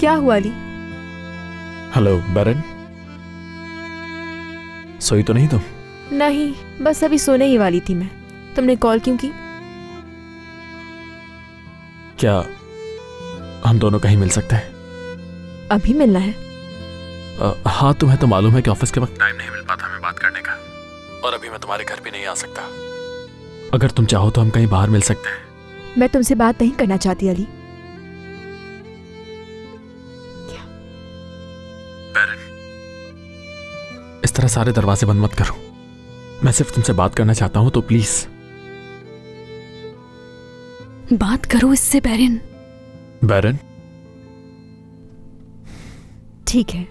क्या हुआ अली? हेलो बैरन, सोई तो नहीं तुम? नहीं, बस अभी सोने ही वाली थी मैं। तुमने कॉल क्यों की? क्या हम दोनों कहीं मिल सकते हैं? अभी मिलना है? हाँ, तुम्हें तो मालूम है कि ऑफिस के वक्त टाइम नहीं मिल पाता हमें बात करने का, और अभी मैं तुम्हारे घर भी नहीं आ सकता। अगर तुम चाहो तो हम कहीं बाहर मिल सकते हैं। मैं तुमसे बात नहीं करना चाहती अली। बैरन, इस तरह सारे दरवाजे बंद मत करो। मैं सिर्फ तुमसे बात करना चाहता हूं, तो प्लीज बात करो इससे बैरन। बैरन। ठीक है।